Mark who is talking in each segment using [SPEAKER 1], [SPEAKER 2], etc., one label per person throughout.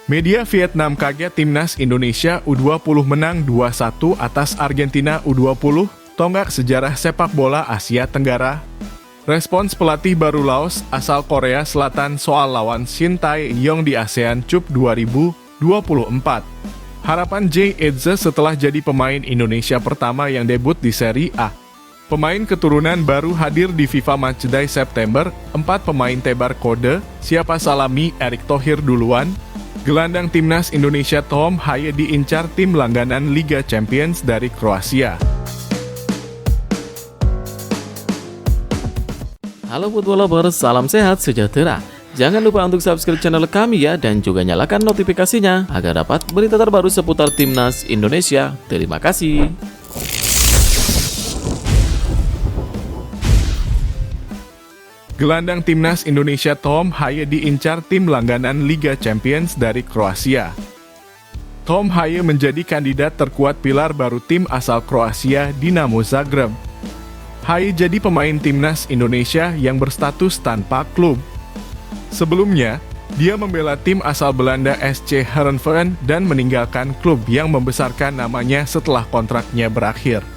[SPEAKER 1] Media Vietnam kaget timnas Indonesia U20 menang 2-1 atas Argentina U20, tonggak sejarah sepak bola Asia Tenggara. Respons pelatih baru Laos asal Korea Selatan soal lawan Shin Tae-yong di ASEAN Cup 2024. Harapan Jay Eze setelah jadi pemain Indonesia pertama yang debut di Serie A. Pemain keturunan baru hadir di FIFA Matchday September, 4 pemain tebar kode, siapa salami Erick Thohir duluan. Gelandang timnas Indonesia Tom Haye diincar tim langganan Liga Champions dari Kroasia.
[SPEAKER 2] Halo Football Lovers, salam sehat sejahtera. Jangan lupa untuk subscribe channel kami ya, dan juga nyalakan notifikasinya agar dapat berita terbaru seputar timnas Indonesia. Terima kasih.
[SPEAKER 1] Gelandang timnas Indonesia Tom Haye diincar tim langganan Liga Champions dari Kroasia. Tom Haye menjadi kandidat terkuat pilar baru tim asal Kroasia Dinamo Zagreb. Haye jadi pemain timnas Indonesia yang berstatus tanpa klub. Sebelumnya, dia membela tim asal Belanda SC Heerenveen dan meninggalkan klub yang membesarkan namanya setelah kontraknya berakhir.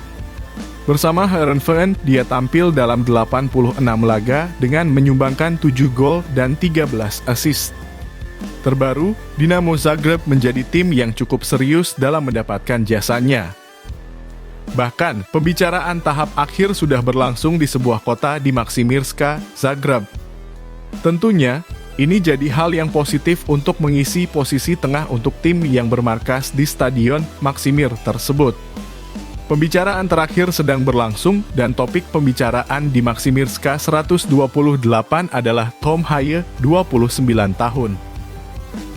[SPEAKER 1] Bersama Heerenveen, dia tampil dalam 86 laga dengan menyumbangkan 7 gol dan 13 assist. Terbaru, Dinamo Zagreb menjadi tim yang cukup serius dalam mendapatkan jasanya. Bahkan, pembicaraan tahap akhir sudah berlangsung di sebuah kota di Maksimirska, Zagreb. Tentunya, ini jadi hal yang positif untuk mengisi posisi tengah untuk tim yang bermarkas di Stadion Maksimir tersebut. Pembicaraan terakhir sedang berlangsung dan topik pembicaraan di Maksimirska 128 adalah Tom Haye, 29 tahun.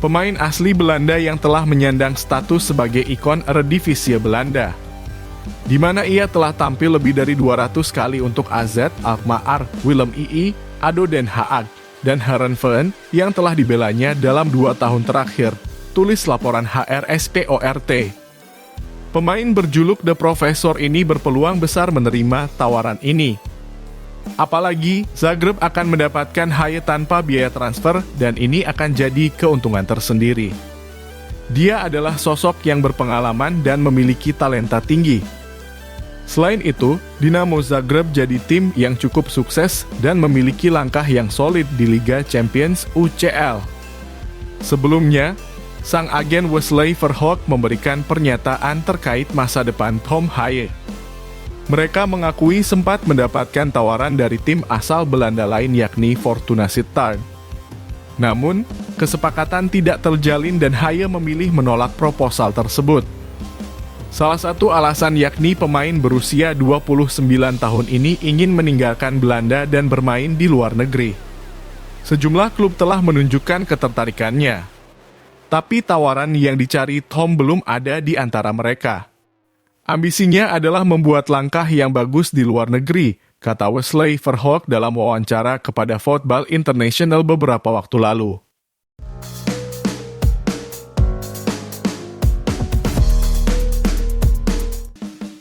[SPEAKER 1] Pemain asli Belanda yang telah menyandang status sebagai ikon Eredivisie Belanda, di mana ia telah tampil lebih dari 200 kali untuk AZ Alkmaar, Willem II, ADO Den Haag, dan Heerenveen yang telah dibelanya dalam 2 tahun terakhir, tulis laporan HRSPORT. Pemain berjuluk The Professor ini berpeluang besar menerima tawaran ini. Apalagi, Zagreb akan mendapatkan Haye tanpa biaya transfer dan ini akan jadi keuntungan tersendiri. Dia adalah sosok yang berpengalaman dan memiliki talenta tinggi. Selain itu, Dinamo Zagreb jadi tim yang cukup sukses dan memiliki langkah yang solid di Liga Champions UCL. Sebelumnya, sang agen Wesley Verhoek memberikan pernyataan terkait masa depan Tom Haye. Mereka mengakui sempat mendapatkan tawaran dari tim asal Belanda lain yakni Fortuna Sittard. Namun, kesepakatan tidak terjalin dan Haye memilih menolak proposal tersebut. Salah satu alasan yakni pemain berusia 29 tahun ini ingin meninggalkan Belanda dan bermain di luar negeri. Sejumlah klub telah menunjukkan ketertarikannya. Tapi tawaran yang dicari Tom belum ada di antara mereka. Ambisinya adalah membuat langkah yang bagus di luar negeri, kata Wesley Verhoek dalam wawancara kepada Football International beberapa waktu lalu.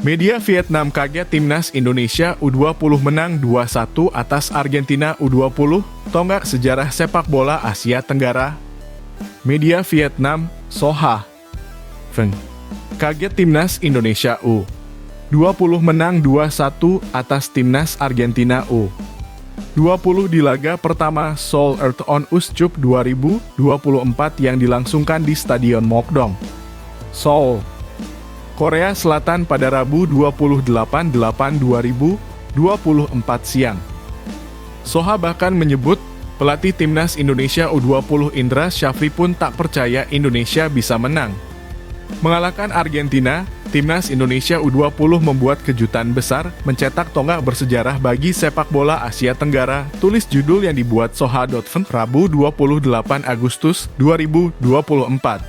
[SPEAKER 1] Media Vietnam kaget timnas Indonesia U20 menang 2-1 atas Argentina U20, tonggak sejarah sepak bola Asia Tenggara. Media Vietnam, Soha, kaget timnas Indonesia U20 menang 2-1 atas timnas Argentina U20 di laga pertama Seoul Earthon US Cup 2024 yang dilangsungkan di Stadion Mokdong, Seoul, Korea Selatan pada Rabu 28/8/2024 siang. Soha bahkan menyebut pelatih timnas Indonesia U20 Indra Syafri pun tak percaya Indonesia bisa menang. Mengalahkan Argentina, timnas Indonesia U20 membuat kejutan besar, mencetak tonggak bersejarah bagi sepak bola Asia Tenggara, tulis judul yang dibuat Soha.com Rabu 28 Agustus 2024.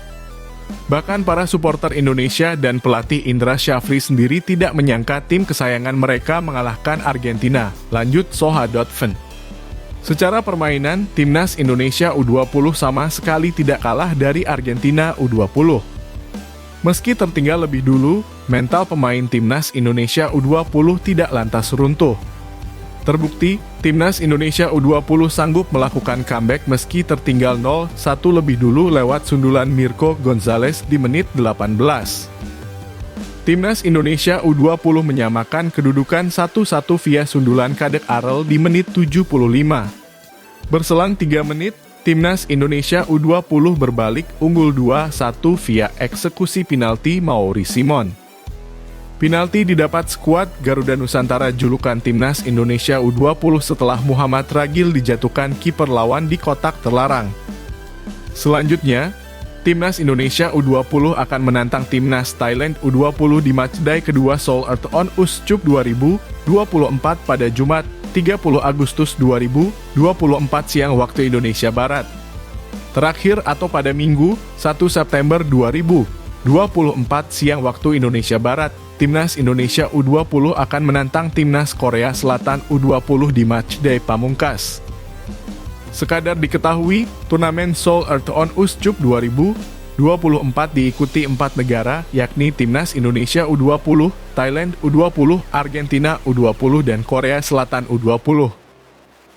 [SPEAKER 1] Bahkan para supporter Indonesia dan pelatih Indra Syafri sendiri tidak menyangka tim kesayangan mereka mengalahkan Argentina, lanjut Soha.com. Secara permainan, timnas Indonesia U20 sama sekali tidak kalah dari Argentina U20. Meski tertinggal lebih dulu, mental pemain timnas Indonesia U20 tidak lantas runtuh. Terbukti, Timnas Indonesia U20 sanggup melakukan comeback meski tertinggal 0-1 lebih dulu lewat sundulan Mirko Gonzalez di menit 18. Timnas Indonesia U20 menyamakan kedudukan 1-1 via sundulan Kadek Arel di menit 75. Berselang 3 menit, Timnas Indonesia U20 berbalik unggul 2-1 via eksekusi penalti Mauri Simon. Penalti didapat skuad Garuda Nusantara julukan Timnas Indonesia U20 setelah Muhammad Ragil dijatuhkan kiper lawan di kotak terlarang. Selanjutnya, Timnas Indonesia U20 akan menantang Timnas Thailand U20 di matchday kedua Seoul Earthon Uscup 2024 pada Jumat 30 Agustus 2024 siang waktu Indonesia Barat. Terakhir atau pada Minggu 1 September 2024 siang waktu Indonesia Barat, Timnas Indonesia U20 akan menantang Timnas Korea Selatan U20 di matchday pamungkas. Sekadar diketahui, turnamen Seoul Earthon Uscup 2024 diikuti 4 negara, yakni Timnas Indonesia U20, Thailand U20, Argentina U20, dan Korea Selatan U20.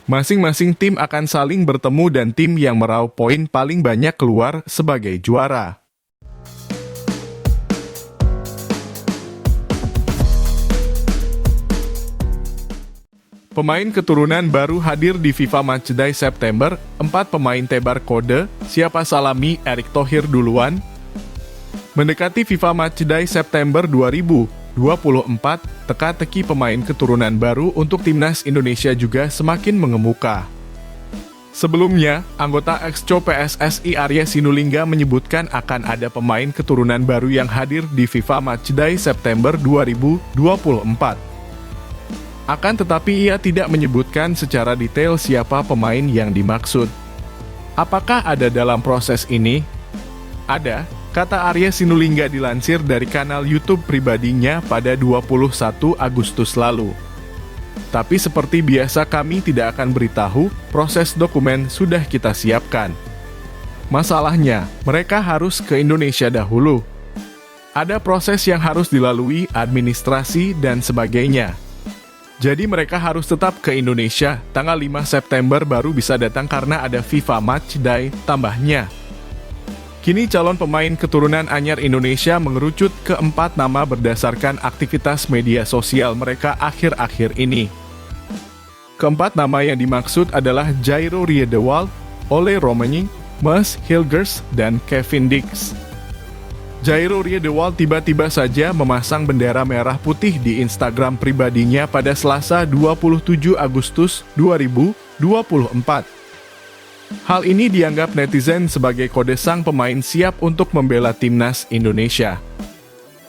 [SPEAKER 1] Masing-masing tim akan saling bertemu dan tim yang meraup poin paling banyak keluar sebagai juara. Pemain keturunan baru hadir di FIFA Matchday September, 4 pemain tebar kode, siapa salami Erick Thohir duluan? Mendekati FIFA Matchday September 2024, teka-teki pemain keturunan baru untuk Timnas Indonesia juga semakin mengemuka. Sebelumnya, anggota Exco PSSI Arya Sinulinga menyebutkan akan ada pemain keturunan baru yang hadir di FIFA Matchday September 2024. Akan tetapi ia tidak menyebutkan secara detail siapa pemain yang dimaksud. Apakah ada dalam proses ini? Ada, kata Arya Sinulinga dilansir dari kanal YouTube pribadinya pada 21 Agustus lalu. Tapi seperti biasa kami tidak akan beritahu, proses dokumen sudah kita siapkan. Masalahnya, mereka harus ke Indonesia dahulu. Ada proses yang harus dilalui, administrasi dan sebagainya. Jadi mereka harus tetap ke Indonesia, tanggal 5 September baru bisa datang karena ada FIFA Matchday, tambahnya. Kini calon pemain keturunan anyar Indonesia mengerucut ke 4 nama berdasarkan aktivitas media sosial mereka akhir-akhir ini. Keempat nama yang dimaksud adalah Jairo Riedewald, Ole Romani, Mas Hilgers, dan Kevin Dix. Jairo Riedewald tiba-tiba saja memasang bendera merah putih di Instagram pribadinya pada Selasa 27 Agustus 2024. Hal ini dianggap netizen sebagai kode sang pemain siap untuk membela Timnas Indonesia.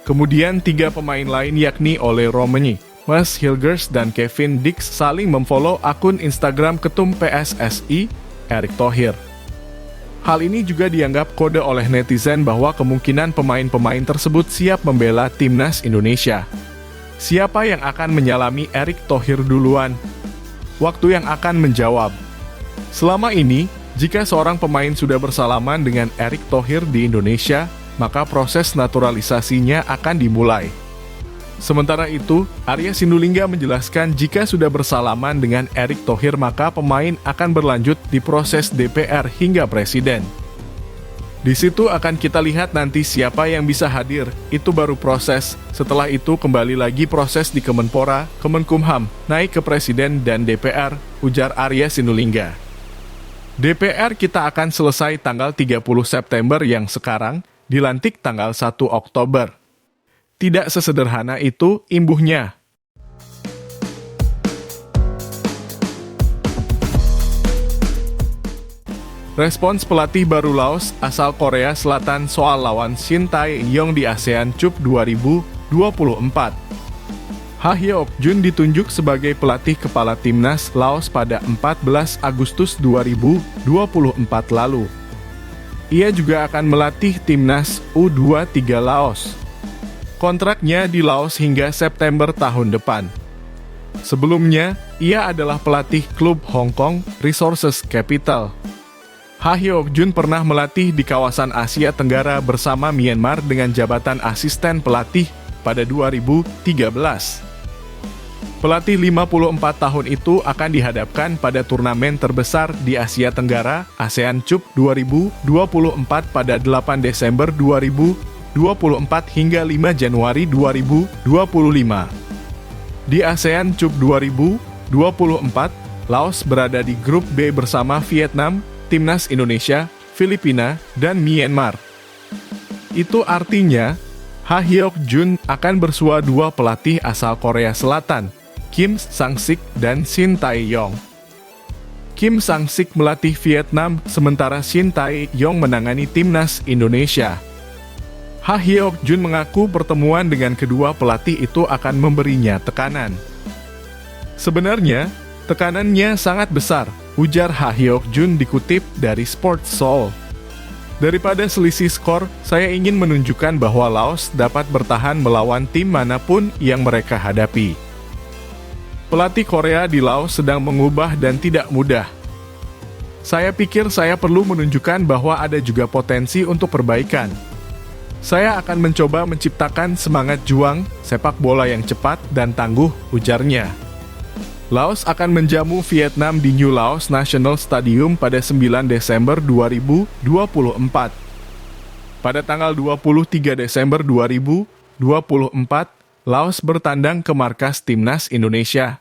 [SPEAKER 1] Kemudian 3 pemain lain yakni Ole Romani, Mas Hilgers, dan Kevin Dix saling memfollow akun Instagram Ketum PSSI, Erick Thohir. Hal ini juga dianggap kode oleh netizen bahwa kemungkinan pemain-pemain tersebut siap membela Timnas Indonesia. Siapa yang akan menyalami Erick Thohir duluan? Waktu yang akan menjawab. Selama ini, jika seorang pemain sudah bersalaman dengan Erick Thohir di Indonesia, maka proses naturalisasinya akan dimulai. Sementara itu, Arya Sinulinga menjelaskan jika sudah bersalaman dengan Erick Thohir maka pemain akan berlanjut di proses DPR hingga Presiden. Di situ akan kita lihat nanti siapa yang bisa hadir, itu baru proses. Setelah itu kembali lagi proses di Kemenpora, Kemenkumham, naik ke Presiden dan DPR, ujar Arya Sinulinga. DPR kita akan selesai tanggal 30 September yang sekarang, dilantik tanggal 1 Oktober. Tidak sesederhana itu imbuhnya. Respons pelatih baru Laos asal Korea Selatan soal lawan Shin Tae-yong di ASEAN Cup 2024. Ha Hyok-jun ditunjuk sebagai pelatih kepala timnas Laos pada 14 Agustus 2024 lalu. Ia juga akan melatih timnas U23 Laos. Kontraknya di Laos hingga September tahun depan. Sebelumnya, ia adalah pelatih klub Hong Kong Resources Capital. Ha Hyok-jun pernah melatih di kawasan Asia Tenggara bersama Myanmar dengan jabatan asisten pelatih pada 2013. Pelatih 54 tahun itu akan dihadapkan pada turnamen terbesar di Asia Tenggara, ASEAN Cup 2024 pada 8 Desember 2024 hingga 5 Januari 2025. Di ASEAN Cup 2024, Laos berada di grup B bersama Vietnam, Timnas Indonesia, Filipina, dan Myanmar. Itu artinya, Ha Hyok Jun akan bersua dua pelatih asal Korea Selatan, Kim Sang-sik dan Shin Tae-yong. Kim Sang-sik melatih Vietnam, sementara Shin Tae-yong menangani Timnas Indonesia. Ha Hyok Jun mengaku pertemuan dengan kedua pelatih itu akan memberinya tekanan. Sebenarnya, tekanannya sangat besar, ujar Ha Hyok Jun dikutip dari Sports Seoul. Daripada selisih skor, saya ingin menunjukkan bahwa Laos dapat bertahan melawan tim manapun yang mereka hadapi. Pelatih Korea di Laos sedang mengubah dan tidak mudah. Saya pikir saya perlu menunjukkan bahwa ada juga potensi untuk perbaikan. Saya akan mencoba menciptakan semangat juang, sepak bola yang cepat dan tangguh, ujarnya. Laos akan menjamu Vietnam di New Laos National Stadium pada 9 Desember 2024. Pada tanggal 23 Desember 2024, Laos bertandang ke markas Timnas Indonesia.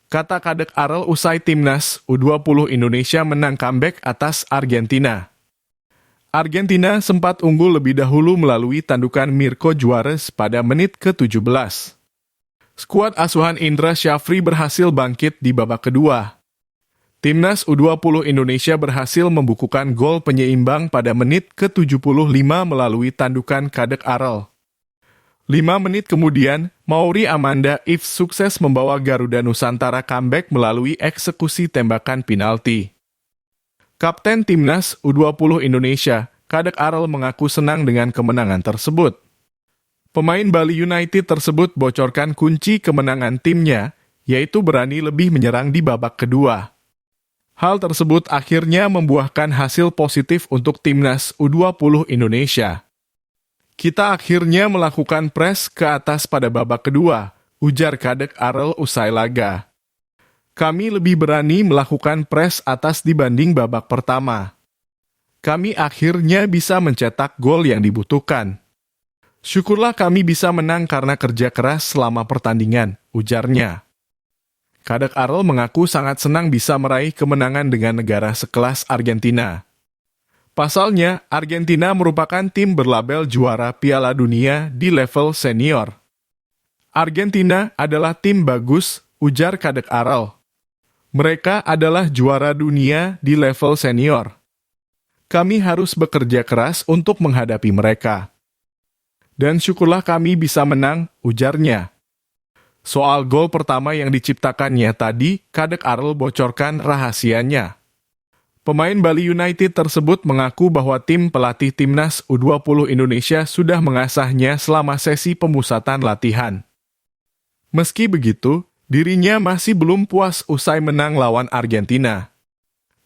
[SPEAKER 1] Kata Kadek Arel usai Timnas U20 Indonesia menang comeback atas Argentina. Argentina sempat unggul lebih dahulu melalui tandukan Mirko Juarez pada menit ke-17. Skuad asuhan Indra Syafri berhasil bangkit di babak kedua. Timnas U20 Indonesia berhasil membukukan gol penyeimbang pada menit ke-75 melalui tandukan Kadek Arel. 5 menit kemudian, Mauri Amanda If sukses membawa Garuda Nusantara comeback melalui eksekusi tembakan penalti. Kapten Timnas U20 Indonesia, Kadek Arel mengaku senang dengan kemenangan tersebut. Pemain Bali United tersebut bocorkan kunci kemenangan timnya, yaitu berani lebih menyerang di babak kedua. Hal tersebut akhirnya membuahkan hasil positif untuk Timnas U20 Indonesia. Kita akhirnya melakukan press ke atas pada babak kedua, ujar Kadek Arel usai laga. Kami lebih berani melakukan press atas dibanding babak pertama. Kami akhirnya bisa mencetak gol yang dibutuhkan. Syukurlah kami bisa menang karena kerja keras selama pertandingan, ujarnya. Kadek Arel mengaku sangat senang bisa meraih kemenangan dengan negara sekelas Argentina. Pasalnya, Argentina merupakan tim berlabel juara Piala Dunia di level senior. Argentina adalah tim bagus, ujar Kadek Arel. Mereka adalah juara dunia di level senior. Kami harus bekerja keras untuk menghadapi mereka. Dan syukurlah kami bisa menang, ujarnya. Soal gol pertama yang diciptakannya tadi, Kadek Arel bocorkan rahasianya. Pemain Bali United tersebut mengaku bahwa tim pelatih Timnas U20 Indonesia sudah mengasahnya selama sesi pemusatan latihan. Meski begitu, dirinya masih belum puas usai menang lawan Argentina.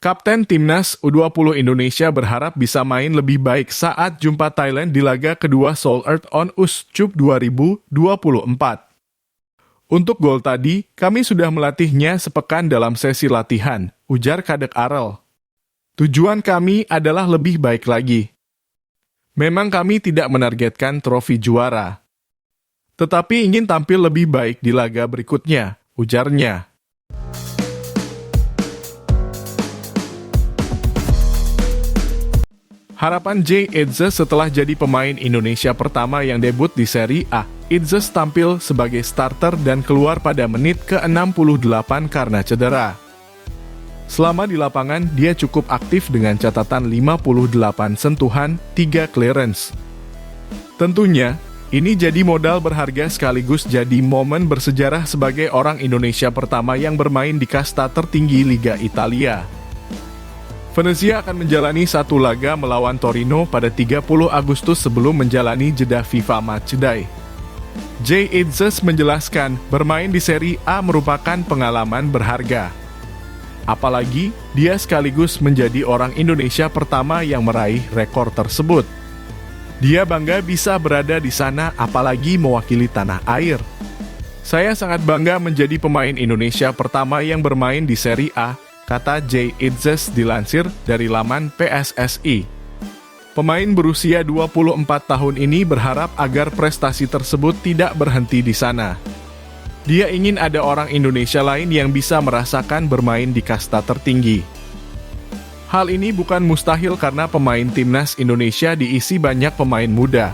[SPEAKER 1] Kapten Timnas U20 Indonesia berharap bisa main lebih baik saat jumpa Thailand di laga kedua Seoul Earth on Us Cup 2024. Untuk gol tadi, kami sudah melatihnya sepekan dalam sesi latihan, ujar Kadek Arel. Tujuan kami adalah lebih baik lagi. Memang kami tidak menargetkan trofi juara, tetapi ingin tampil lebih baik di laga berikutnya, ujarnya. Harapan Jay Itzes setelah jadi pemain Indonesia pertama yang debut di Serie A. Itzes tampil sebagai starter dan keluar pada menit ke-68 karena cedera. Selama di lapangan, dia cukup aktif dengan catatan 58 sentuhan, 3 clearance. Tentunya, ini jadi modal berharga sekaligus jadi momen bersejarah sebagai orang Indonesia pertama yang bermain di kasta tertinggi Liga Italia. Venezia akan menjalani satu laga melawan Torino pada 30 Agustus sebelum menjalani jeda FIFA Matchday. Jay Itzes menjelaskan, bermain di Serie A merupakan pengalaman berharga. Apalagi, dia sekaligus menjadi orang Indonesia pertama yang meraih rekor tersebut. Dia bangga bisa berada di sana, apalagi mewakili tanah air. Saya sangat bangga menjadi pemain Indonesia pertama yang bermain di Serie A, kata Jay Itzes dilansir dari laman PSSI. Pemain berusia 24 tahun ini berharap agar prestasi tersebut tidak berhenti di sana. Dia ingin ada orang Indonesia lain yang bisa merasakan bermain di kasta tertinggi. Hal ini bukan mustahil karena pemain timnas Indonesia diisi banyak pemain muda.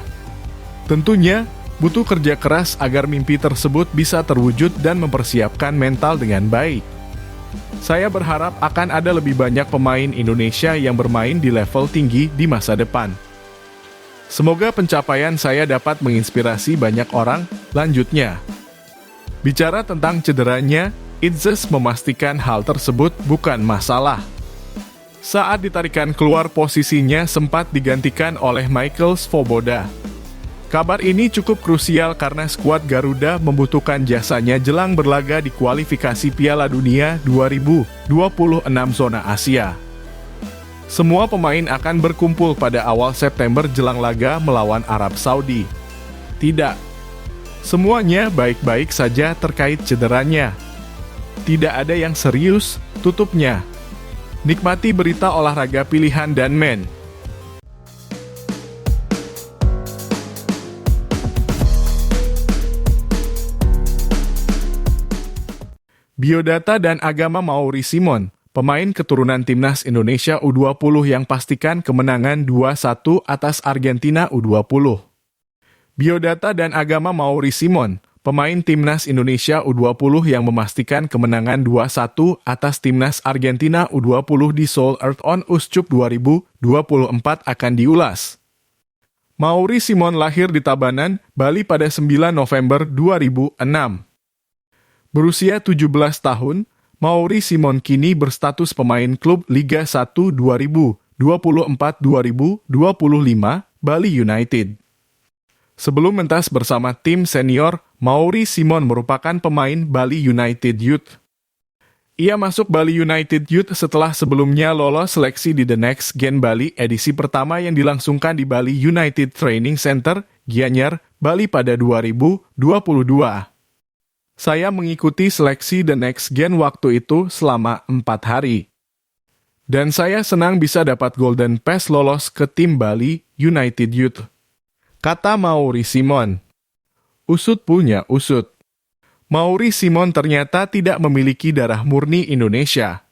[SPEAKER 1] Tentunya, butuh kerja keras agar mimpi tersebut bisa terwujud dan mempersiapkan mental dengan baik. Saya berharap akan ada lebih banyak pemain Indonesia yang bermain di level tinggi di masa depan. Semoga pencapaian saya dapat menginspirasi banyak orang, lanjutnya. Bicara tentang cederanya, Itzes memastikan hal tersebut bukan masalah. Saat ditarikan keluar, posisinya sempat digantikan oleh Michael Svoboda. Kabar ini cukup krusial karena skuad Garuda membutuhkan jasanya jelang berlaga di kualifikasi Piala Dunia 2026 zona Asia. Semua pemain akan berkumpul pada awal September jelang laga melawan Arab Saudi. Tidak, semuanya baik-baik saja terkait cederanya. Tidak ada yang serius, tutupnya. Nikmati berita olahraga pilihan dan men. Biodata dan agama Mauri Simon, pemain keturunan timnas Indonesia U20 yang pastikan kemenangan 2-1 atas Argentina U20. Biodata dan agama Mauri Simon, pemain timnas Indonesia U20 yang memastikan kemenangan 2-1 atas timnas Argentina U20 di Seoul Earth on Uscup 2024 akan diulas. Mauri Simon lahir di Tabanan, Bali pada 9 November 2006. Berusia 17 tahun, Mauri Simon kini berstatus pemain klub Liga 1 2024-2025 Bali United. Sebelum mentas bersama tim senior, Mauri Simon merupakan pemain Bali United Youth. Ia masuk Bali United Youth setelah sebelumnya lolos seleksi di The Next Gen Bali edisi pertama yang dilangsungkan di Bali United Training Center, Gianyar, Bali pada 2022. Saya mengikuti seleksi The Next Gen waktu itu selama 4 hari. Dan saya senang bisa dapat Golden Pass lolos ke tim Bali United Youth, kata Mauri Simon. Usut punya usut. Mauri Simon ternyata tidak memiliki darah murni Indonesia.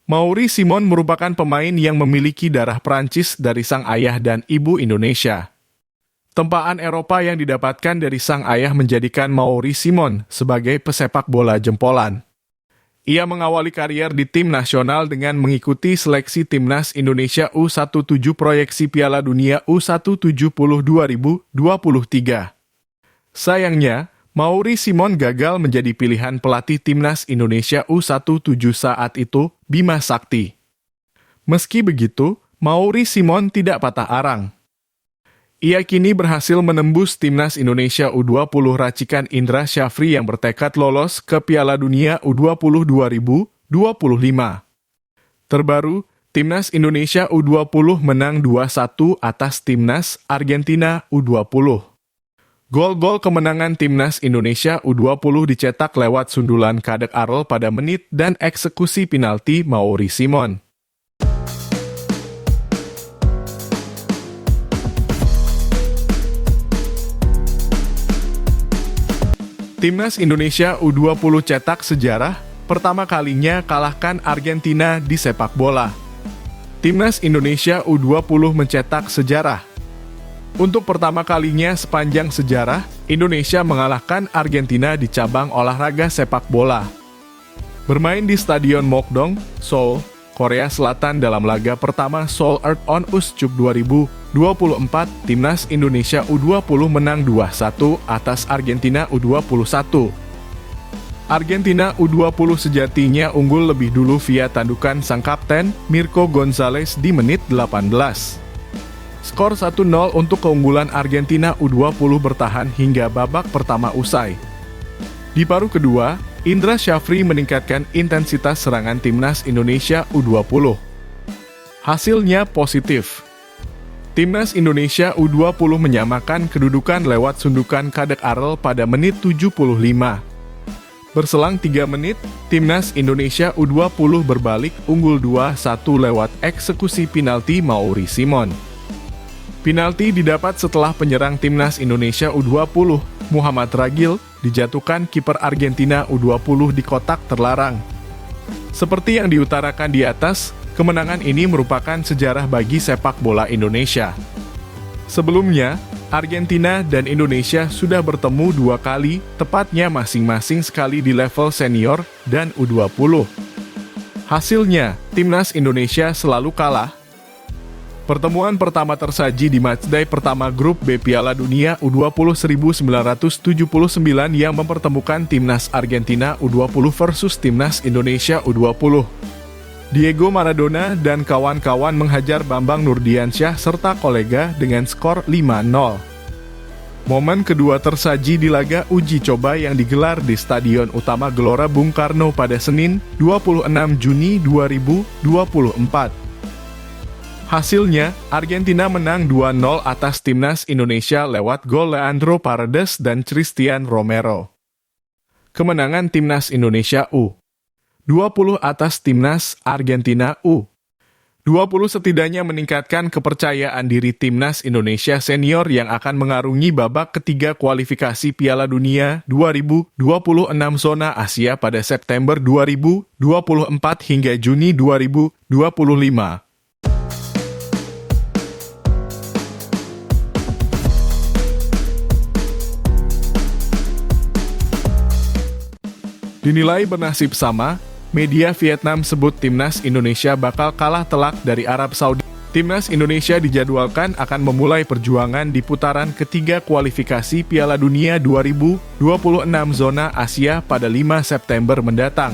[SPEAKER 1] Mauri Simon merupakan pemain yang memiliki darah Prancis dari sang ayah dan ibu Indonesia. Tempaan Eropa yang didapatkan dari sang ayah menjadikan Mauri Simon sebagai pesepak bola jempolan. Ia mengawali karier di tim nasional dengan mengikuti seleksi timnas Indonesia U17 proyeksi Piala Dunia U170 2023. Sayangnya, Mauri Simon gagal menjadi pilihan pelatih timnas Indonesia U17 saat itu, Bima Sakti. Meski begitu, Mauri Simon tidak patah arang. Ia kini berhasil menembus timnas Indonesia U20 racikan Indra Syafri yang bertekad lolos ke Piala Dunia U20 2025. Terbaru, timnas Indonesia U20 menang 2-1 atas timnas Argentina U20. Gol-gol kemenangan timnas Indonesia U20 dicetak lewat sundulan Kadek Arol pada menit dan eksekusi penalti Mauri Simon. Timnas Indonesia U20 cetak sejarah, pertama kalinya kalahkan Argentina di sepak bola. Timnas Indonesia U20 mencetak sejarah. Untuk pertama kalinya sepanjang sejarah, Indonesia mengalahkan Argentina di cabang olahraga sepak bola. Bermain di Stadion Mokdong, Seoul, Korea Selatan dalam laga pertama Seoul Earth on Uscup 2024, timnas Indonesia U20 menang 2-1 atas Argentina U21. Argentina U20 sejatinya unggul lebih dulu via tandukan sang kapten, Mirko Gonzalez di menit 18. Skor 1-0 untuk keunggulan Argentina U20 bertahan hingga babak pertama usai. Di paruh kedua, Indra Syafri meningkatkan intensitas serangan timnas Indonesia U20. Hasilnya positif. Timnas Indonesia U20 menyamakan kedudukan lewat sundukan Kadek Arel pada menit 75. Berselang 3 menit, Timnas Indonesia U20 berbalik unggul 2-1 lewat eksekusi penalti Mauri Simon. Penalti didapat setelah penyerang Timnas Indonesia U20, Muhammad Ragil, dijatuhkan kiper Argentina U20 di kotak terlarang. Seperti yang diutarakan di atas, kemenangan ini merupakan sejarah bagi sepak bola Indonesia. Sebelumnya, Argentina dan Indonesia sudah bertemu 2 kali, tepatnya masing-masing sekali di level senior dan U20. Hasilnya, Timnas Indonesia selalu kalah. Pertemuan pertama tersaji di matchday pertama grup B Piala Dunia U20 1979 yang mempertemukan Timnas Argentina U20 versus Timnas Indonesia U20. Diego Maradona dan kawan-kawan menghajar Bambang Nurdiansyah serta kolega dengan skor 5-0. Momen kedua tersaji di laga uji coba yang digelar di Stadion Utama Gelora Bung Karno pada Senin, 26 Juni 2024. Hasilnya, Argentina menang 2-0 atas Timnas Indonesia lewat gol Leandro Paredes dan Christian Romero. Kemenangan Timnas Indonesia U20 atas Timnas Argentina U20 setidaknya meningkatkan kepercayaan diri Timnas Indonesia senior yang akan mengarungi babak ketiga kualifikasi Piala Dunia 2026 zona Asia pada September 2024 hingga Juni 2025. Dinilai bernasib sama, media Vietnam sebut Timnas Indonesia bakal kalah telak dari Arab Saudi. Timnas Indonesia dijadwalkan akan memulai perjuangan di putaran ketiga kualifikasi Piala Dunia 2026 zona Asia pada 5 September mendatang.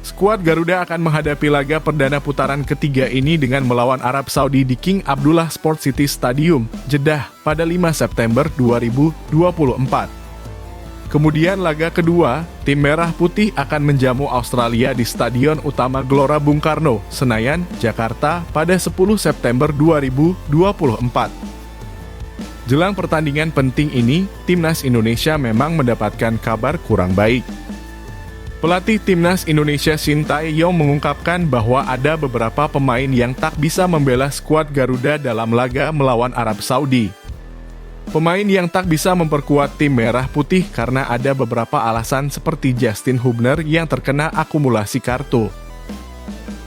[SPEAKER 1] Skuad Garuda akan menghadapi laga perdana putaran ketiga ini dengan melawan Arab Saudi di King Abdullah Sport City Stadium, Jeddah, pada 5 September 2024. Kemudian laga kedua, tim Merah Putih akan menjamu Australia di Stadion Utama Gelora Bung Karno, Senayan, Jakarta pada 10 September 2024. Jelang pertandingan penting ini, Timnas Indonesia memang mendapatkan kabar kurang baik. Pelatih Timnas Indonesia Shin Tae-yong mengungkapkan bahwa ada beberapa pemain yang tak bisa membela skuad Garuda dalam laga melawan Arab Saudi. Pemain yang tak bisa memperkuat tim Merah Putih karena ada beberapa alasan seperti Justin Hubner yang terkena akumulasi kartu.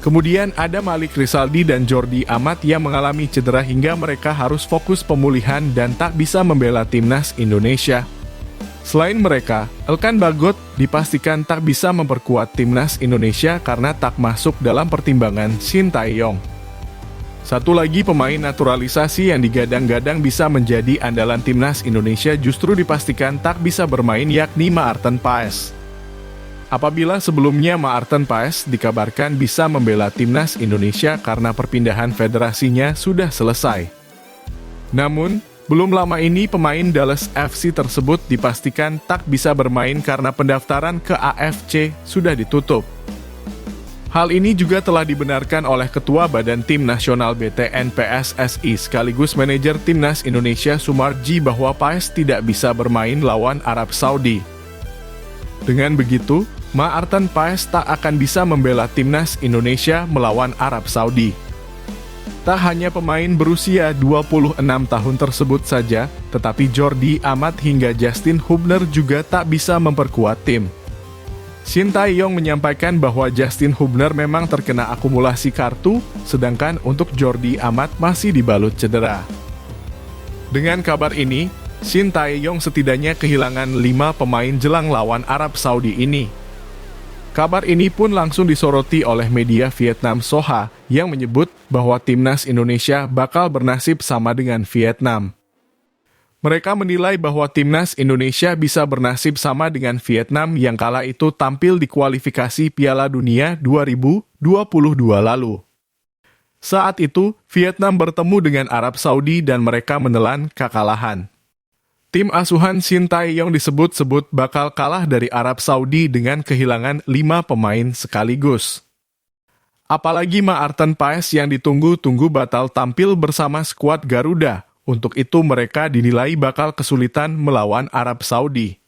[SPEAKER 1] Kemudian ada Malik Rizaldi dan Jordi Amat yang mengalami cedera hingga mereka harus fokus pemulihan dan tak bisa membela Timnas Indonesia. Selain mereka, Elkan Bagot dipastikan tak bisa memperkuat Timnas Indonesia karena tak masuk dalam pertimbangan Shin Tae-yong. Satu lagi pemain naturalisasi yang digadang-gadang bisa menjadi andalan Timnas Indonesia justru dipastikan tak bisa bermain yakni Maarten Paes. Apabila sebelumnya Maarten Paes dikabarkan bisa membela Timnas Indonesia karena perpindahan federasinya sudah selesai. Namun, belum lama ini pemain Dallas FC tersebut dipastikan tak bisa bermain karena pendaftaran ke AFC sudah ditutup. Hal ini juga telah dibenarkan oleh Ketua Badan Tim Nasional BTN PSSI sekaligus manajer Timnas Indonesia Sumarji bahwa Paes tidak bisa bermain lawan Arab Saudi. Dengan begitu, Maarten Paes tak akan bisa membela Timnas Indonesia melawan Arab Saudi. Tak hanya pemain berusia 26 tahun tersebut saja, tetapi Jordi Amat hingga Justin Hubner juga tak bisa memperkuat tim. Shin Tae-yong menyampaikan bahwa Justin Hubner memang terkena akumulasi kartu, sedangkan untuk Jordi Amat masih dibalut cedera. Dengan kabar ini, Shin Tae-yong setidaknya kehilangan 5 pemain jelang lawan Arab Saudi ini. Kabar ini pun langsung disoroti oleh media Vietnam Soha yang menyebut bahwa Timnas Indonesia bakal bernasib sama dengan Vietnam. Mereka menilai bahwa Timnas Indonesia bisa bernasib sama dengan Vietnam yang kala itu tampil di kualifikasi Piala Dunia 2022 lalu. Saat itu, Vietnam bertemu dengan Arab Saudi dan mereka menelan kekalahan. Tim asuhan Shin Tae-yong disebut-sebut bakal kalah dari Arab Saudi dengan kehilangan 5 pemain sekaligus. Apalagi Maarten Paes yang ditunggu-tunggu batal tampil bersama skuad Garuda. Untuk itu mereka dinilai bakal kesulitan melawan Arab Saudi.